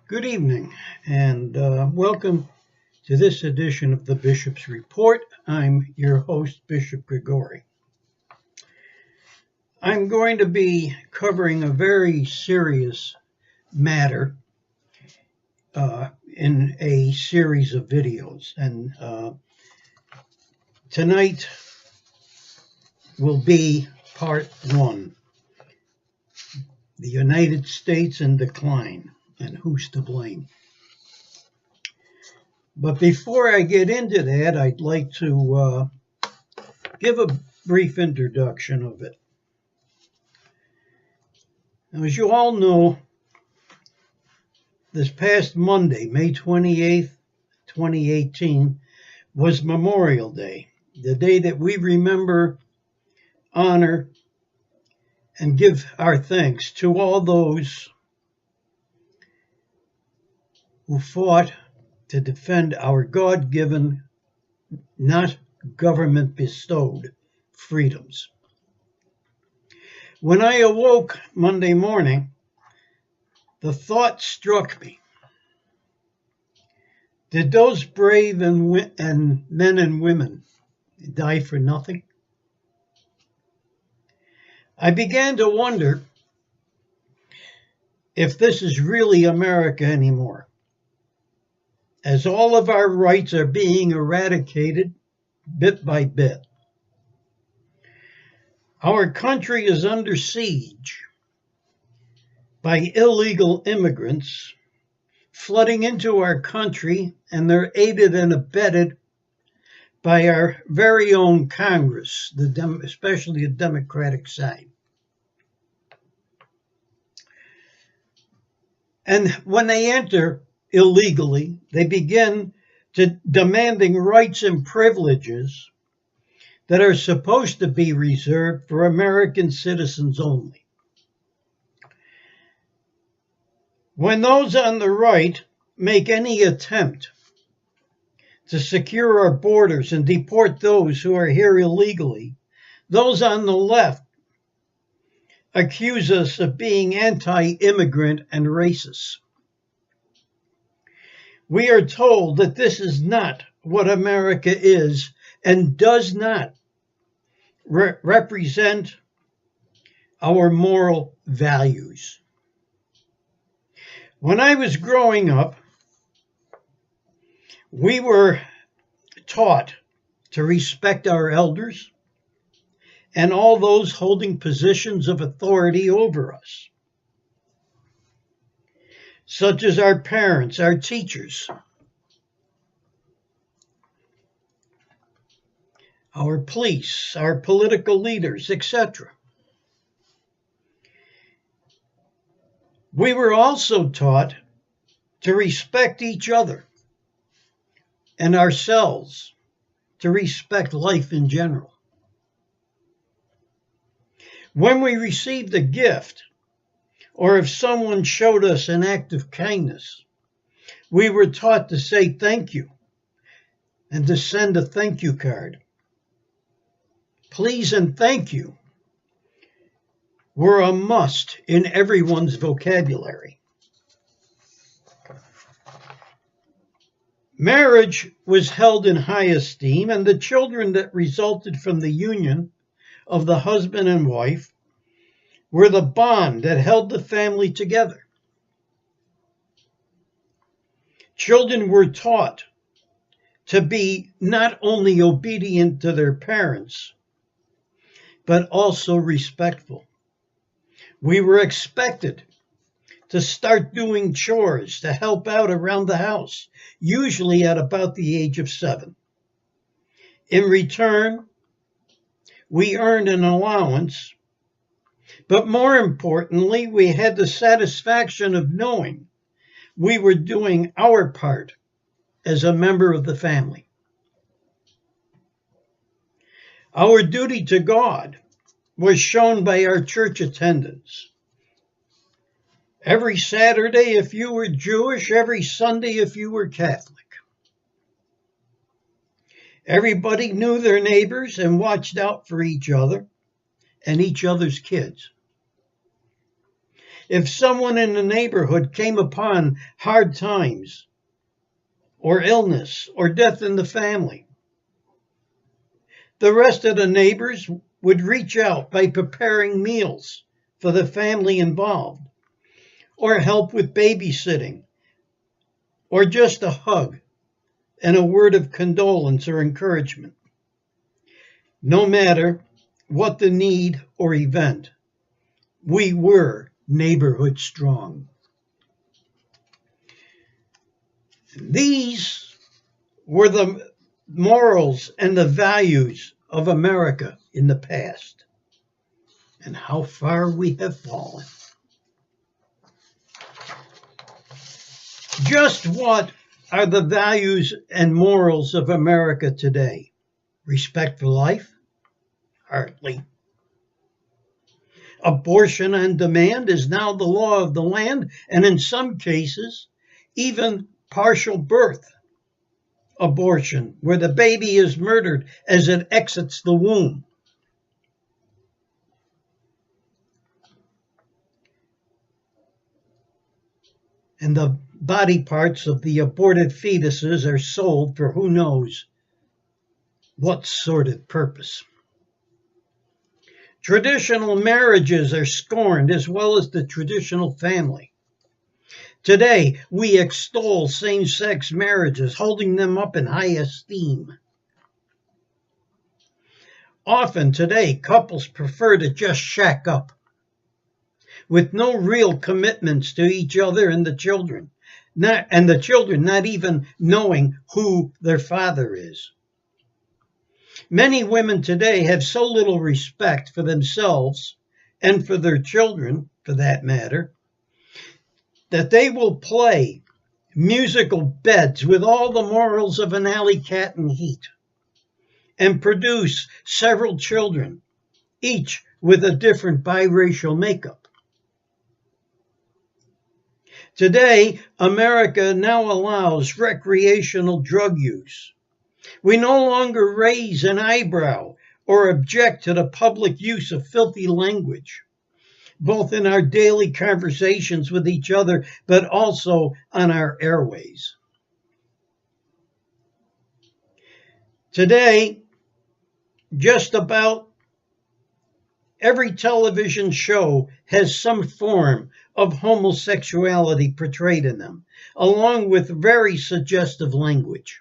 Good evening, and welcome to this edition of the Bishop's Report. I'm your host, Bishop Grigori. I'm going to be covering a very serious matter in a series of videos, and tonight will be part one, the United States in decline. And who's to blame? But before I get into that, I'd like to give a brief introduction of it. Now, as you all know, this past Monday, May 28th, 2018, was Memorial Day, the day that we remember, honor, and give our thanks to all those who fought to defend our God-given, not government-bestowed, freedoms. When I awoke Monday morning, the thought struck me: did those brave and men and women die for nothing? I began to wonder if this is really America anymore, as all of our rights are being eradicated bit by bit. Our country is under siege by illegal immigrants flooding into our country, and they're aided and abetted by our very own Congress, especially the Democratic side. And when they enter illegally, they begin demanding rights and privileges that are supposed to be reserved for American citizens only. When those on the right make any attempt to secure our borders and deport those who are here illegally, those on the left accuse us of being anti-immigrant and racist. We are told that this is not what America is and does not represent our moral values. When I was growing up, we were taught to respect our elders and all those holding positions of authority over us, such as our parents, our teachers, our police, our political leaders, etc. We were also taught to respect each other and ourselves, to respect life in general. When we received a gift, or if someone showed us an act of kindness, we were taught to say thank you and to send a thank you card. Please and thank you were a must in everyone's vocabulary. Marriage was held in high esteem, and the children that resulted from the union of the husband and wife were the bond that held the family together. Children were taught to be not only obedient to their parents, but also respectful. We were expected to start doing chores, to help out around the house, usually at about the age of 7. In return, we earned an allowance, but more importantly, we had the satisfaction of knowing we were doing our part as a member of the family. Our duty to God was shown by our church attendance. Every Saturday if you were Jewish, every Sunday if you were Catholic. Everybody knew their neighbors and watched out for each other and each other's kids. If someone in the neighborhood came upon hard times, or illness, or death in the family, the rest of the neighbors would reach out by preparing meals for the family involved, or help with babysitting, or just a hug and a word of condolence or encouragement. No matter what the need or event, we were neighborhood strong. These were the morals and the values of America in the past, and how far we have fallen. Just what are the values and morals of America today? Respect for life? Hardly. Abortion on demand is now the law of the land, and in some cases, even partial birth abortion, where the baby is murdered as it exits the womb. And the body parts of the aborted fetuses are sold for who knows what sordid purpose. Traditional marriages are scorned, as well as the traditional family. Today, we extol same-sex marriages, holding them up in high esteem. Often today, couples prefer to just shack up, with no real commitments to each other and the children, not even knowing who their father is. Many women today have so little respect for themselves and for their children, for that matter, that they will play musical beds with all the morals of an alley cat in heat and produce several children, each with a different biracial makeup. Today, America now allows recreational drug use. We no longer raise an eyebrow or object to the public use of filthy language, both in our daily conversations with each other, but also on our airways. Today, just about every television show has some form of homosexuality portrayed in them, along with very suggestive language.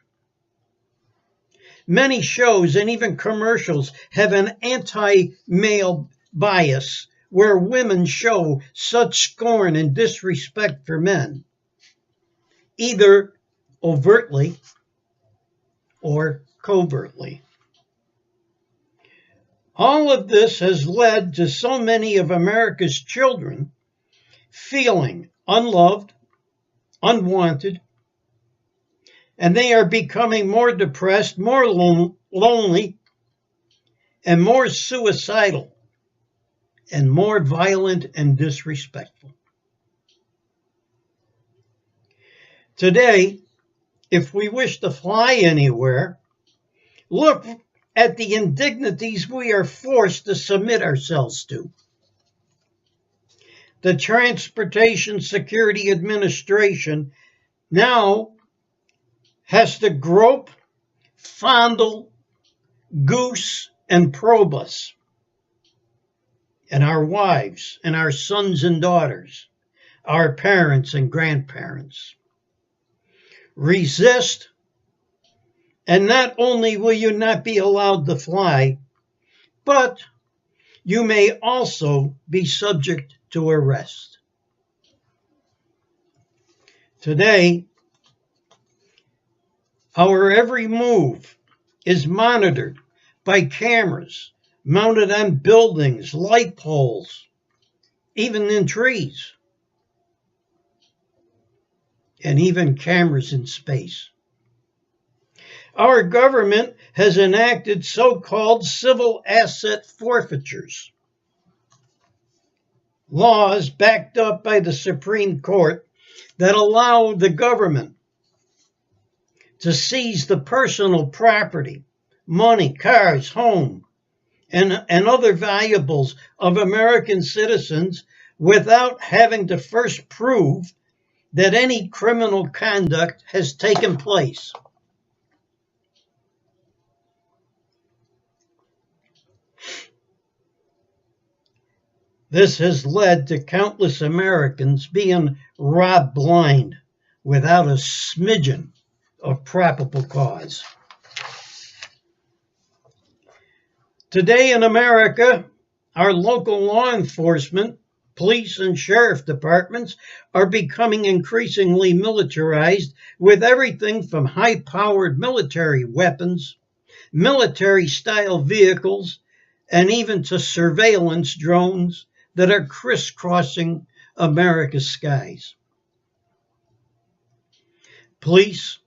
Many shows and even commercials have an anti-male bias where women show such scorn and disrespect for men, either overtly or covertly. All of this has led to so many of America's children feeling unloved, unwanted, and they are becoming more depressed, more lonely, and more suicidal, and more violent and disrespectful. Today, if we wish to fly anywhere, look at the indignities we are forced to submit ourselves to. The Transportation Security Administration now has to grope, fondle, goose, and probe us, and our wives, and our sons and daughters, our parents and grandparents. Resist, and not only will you not be allowed to fly, but you may also be subject to arrest. Today, our every move is monitored by cameras mounted on buildings, light poles, even in trees, and even cameras in space. Our government has enacted so-called civil asset forfeitures, laws backed up by the Supreme Court that allow the government to seize the personal property, money, cars, home, and other valuables of American citizens without having to first prove that any criminal conduct has taken place. This has led to countless Americans being robbed blind without a smidgen of probable cause. Today in America, our local law enforcement, police and sheriff departments are becoming increasingly militarized with everything from high-powered military weapons, military-style vehicles, and even to surveillance drones that are crisscrossing America's skies. Police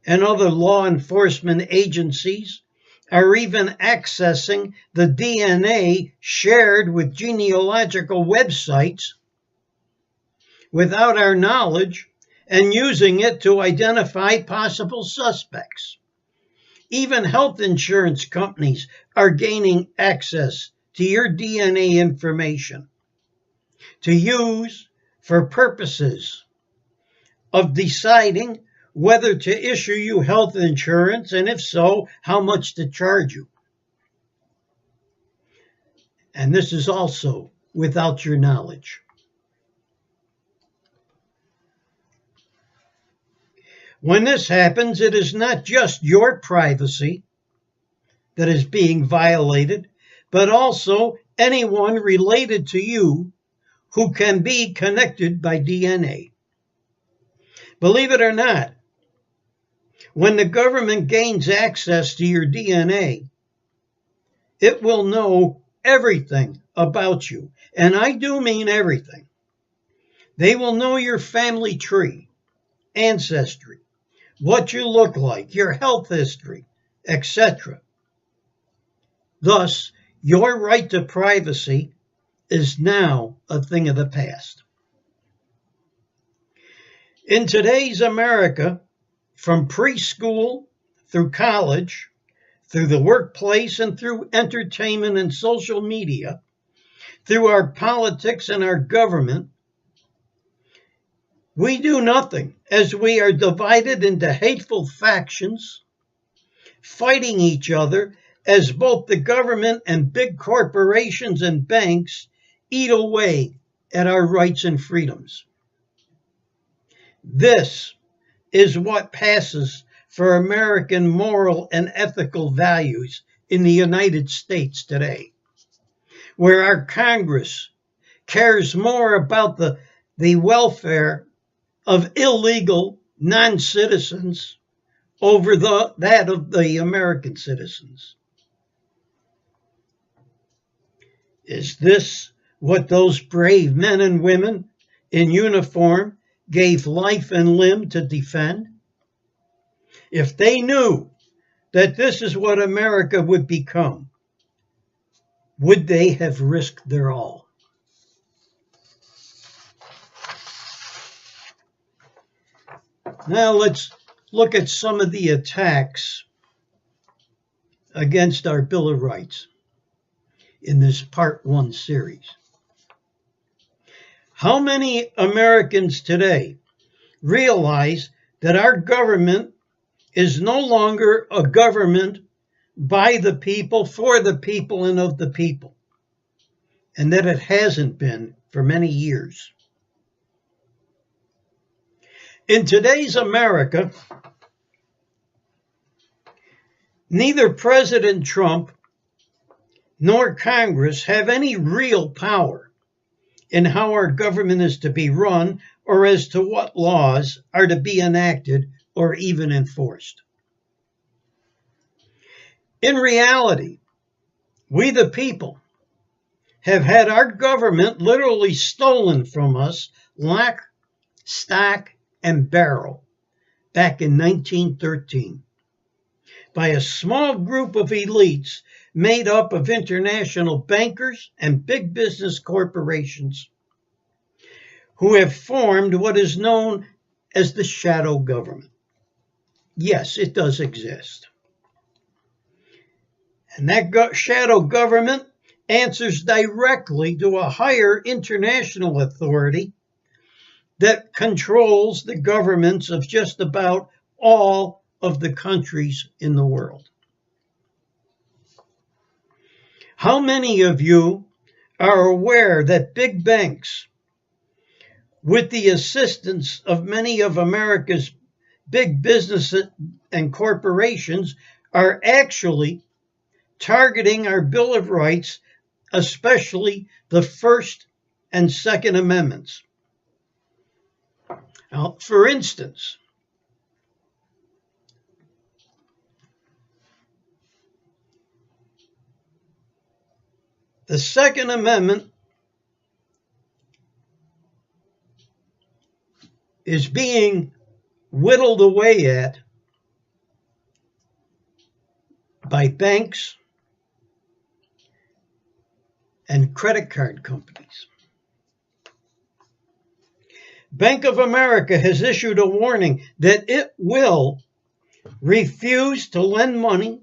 and other law enforcement agencies are even accessing the DNA shared with genealogical websites without our knowledge and using it to identify possible suspects. Even health insurance companies are gaining access to your DNA information to use for purposes of deciding whether to issue you health insurance, and if so, how much to charge you. And this is also without your knowledge. When this happens, it is not just your privacy that is being violated, but also anyone related to you who can be connected by DNA. Believe it or not, when the government gains access to your DNA, it will know everything about you. And I do mean everything. They will know your family tree, ancestry, what you look like, your health history, etc. Thus, your right to privacy is now a thing of the past. In today's America, from preschool through college, through the workplace, and through entertainment and social media, through our politics and our government, we do nothing as we are divided into hateful factions, fighting each other as both the government and big corporations and banks eat away at our rights and freedoms. This is what passes for American moral and ethical values in the United States today, where our Congress cares more about the welfare of illegal non-citizens over that of the American citizens. Is this what those brave men and women in uniform gave life and limb to defend? If they knew that this is what America would become, would they have risked their all? Now let's look at some of the attacks against our Bill of Rights in this Part 1 series. How many Americans today realize that our government is no longer a government by the people, for the people, and of the people, and that it hasn't been for many years? In today's America, neither President Trump nor Congress have any real power in how our government is to be run or as to what laws are to be enacted or even enforced. In reality, we the people have had our government literally stolen from us lock, stock, and barrel back in 1913 by a small group of elites made up of international bankers and big business corporations who have formed what is known as the shadow government. Yes, it does exist. And that shadow government answers directly to a higher international authority that controls the governments of just about all of the countries in the world. How many of you are aware that big banks, with the assistance of many of America's big businesses and corporations, are actually targeting our Bill of Rights, especially the First and Second Amendments? Now, for instance, the Second Amendment is being whittled away at by banks and credit card companies. Bank of America has issued a warning that it will refuse to lend money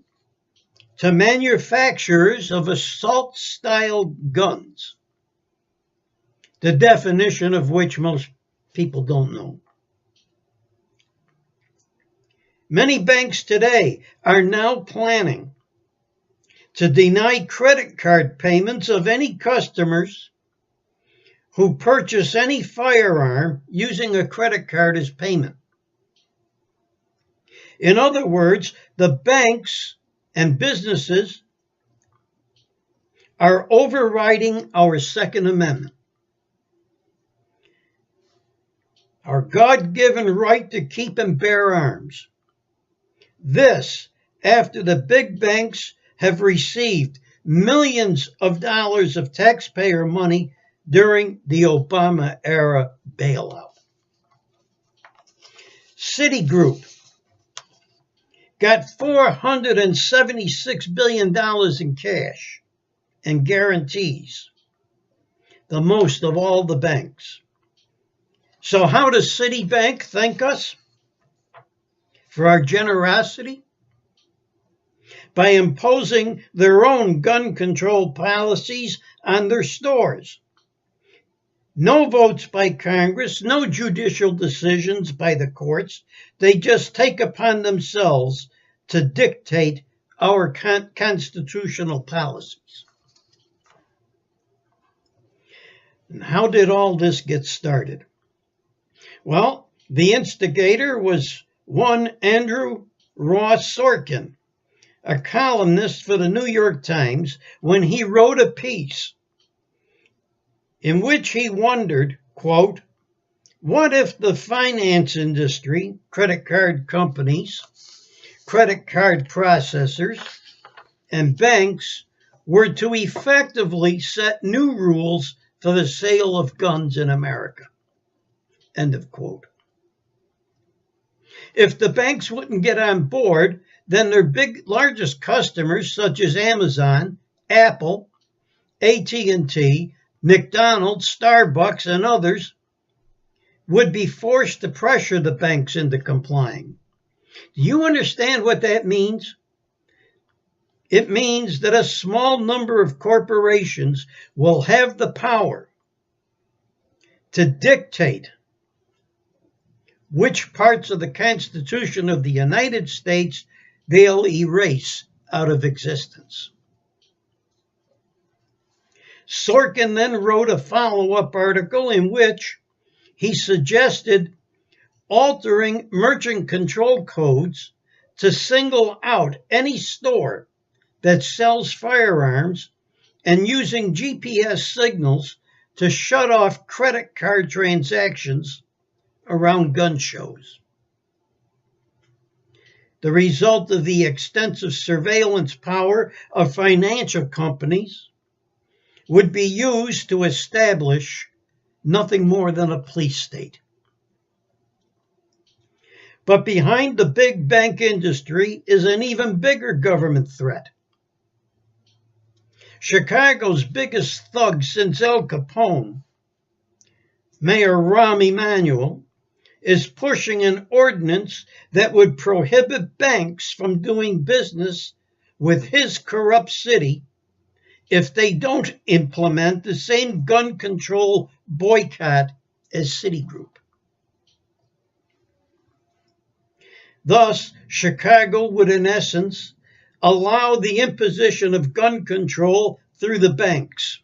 to manufacturers of assault-style guns, the definition of which most people don't know. Many banks today are now planning to deny credit card payments of any customers who purchase any firearm using a credit card as payment. In other words, the banks and businesses are overriding our Second Amendment, our God-given right to keep and bear arms. This, after the big banks have received millions of dollars of taxpayer money during the Obama-era bailout. Citigroup got $476 billion in cash and guarantees, the most of all the banks. So how does Citibank thank us for our generosity? By imposing their own gun control policies on their stores. No votes by Congress, no judicial decisions by the courts. They just take upon themselves to dictate our constitutional policies. And how did all this get started? Well, the instigator was one Andrew Ross Sorkin, a columnist for the New York Times, when he wrote a piece in which he wondered, quote, what if the finance industry, credit card companies, credit card processors, and banks were to effectively set new rules for the sale of guns in America? End of quote. If the banks wouldn't get on board, then their largest customers, such as Amazon, Apple, AT&T, McDonald's, Starbucks, and others, would be forced to pressure the banks into complying. Do you understand what that means? It means that a small number of corporations will have the power to dictate which parts of the Constitution of the United States they'll erase out of existence. Sorkin then wrote a follow-up article in which he suggested altering merchant control codes to single out any store that sells firearms and using GPS signals to shut off credit card transactions around gun shows. The result of the extensive surveillance power of financial companies would be used to establish nothing more than a police state. But behind the big bank industry is an even bigger government threat. Chicago's biggest thug since Al Capone, Mayor Rahm Emanuel, is pushing an ordinance that would prohibit banks from doing business with his corrupt city if they don't implement the same gun control boycott as Citigroup. Thus, Chicago would, in essence, allow the imposition of gun control through the banks.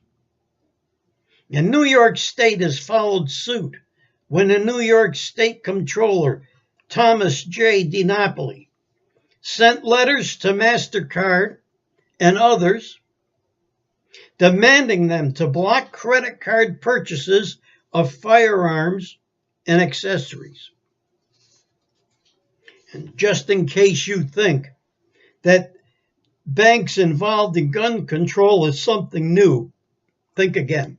And New York State has followed suit when the New York State Comptroller, Thomas J. DiNapoli, sent letters to MasterCard and others demanding them to block credit card purchases of firearms and accessories. And just in case you think that banks involved in gun control is something new, think again.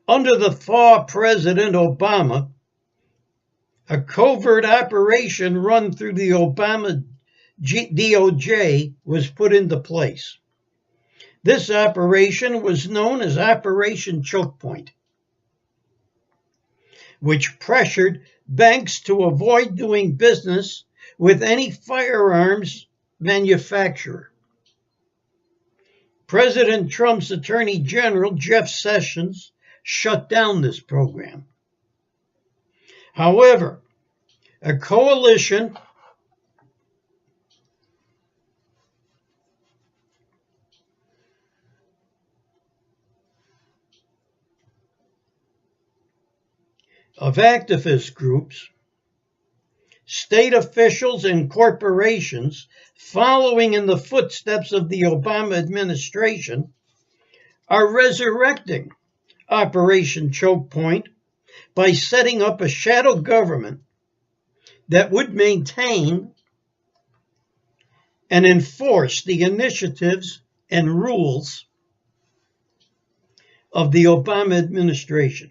Under the thaw President Obama, a covert operation run through the Obama DOJ was put into place. This operation was known as Operation Choke Point, which pressured banks to avoid doing business with any firearms manufacturer. President Trump's Attorney General, Jeff Sessions, shut down this program. However, a coalition of activist groups, state officials, and corporations following in the footsteps of the Obama administration are resurrecting Operation Choke Point by setting up a shadow government that would maintain and enforce the initiatives and rules of the Obama administration.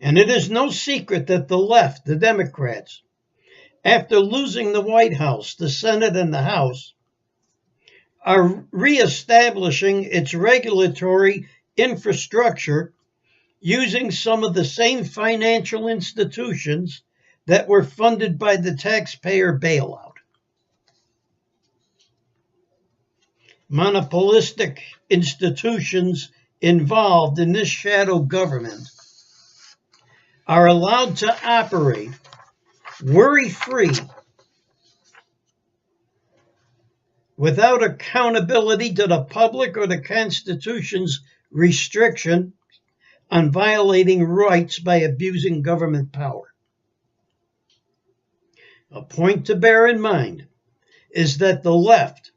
And it is no secret that the left, the Democrats, after losing the White House, the Senate, and the House, are reestablishing its regulatory infrastructure using some of the same financial institutions that were funded by the taxpayer bailout. Monopolistic institutions involved in this shadow government are allowed to operate worry-free without accountability to the public or the Constitution's restriction on violating rights by abusing government power. A point to bear in mind is that the left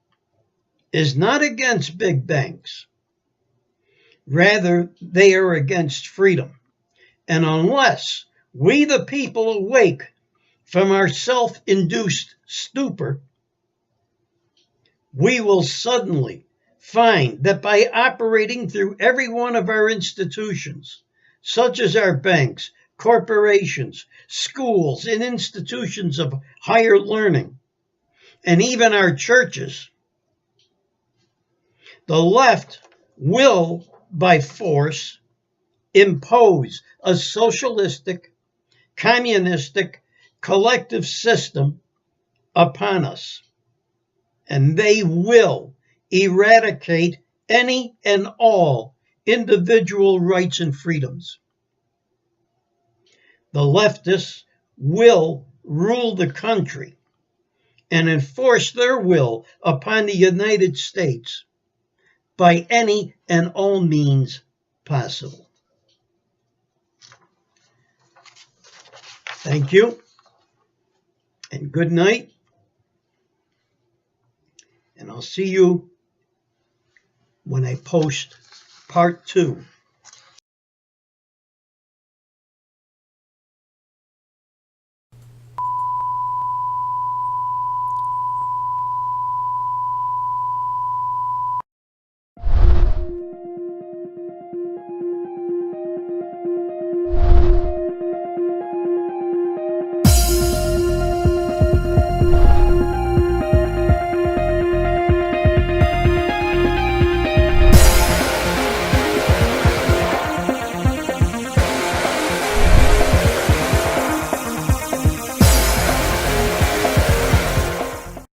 is not against big banks. Rather, they are against freedom. And unless we, the people, awake from our self-induced stupor, we will suddenly find that by operating through every one of our institutions, such as our banks, corporations, schools, and institutions of higher learning, and even our churches, the left will, by force, impose a socialistic, communistic, collective system upon us. And they will eradicate any and all individual rights and freedoms. The leftists will rule the country and enforce their will upon the United States by any and all means possible. Thank you, and good night, and I'll see you when I post part 2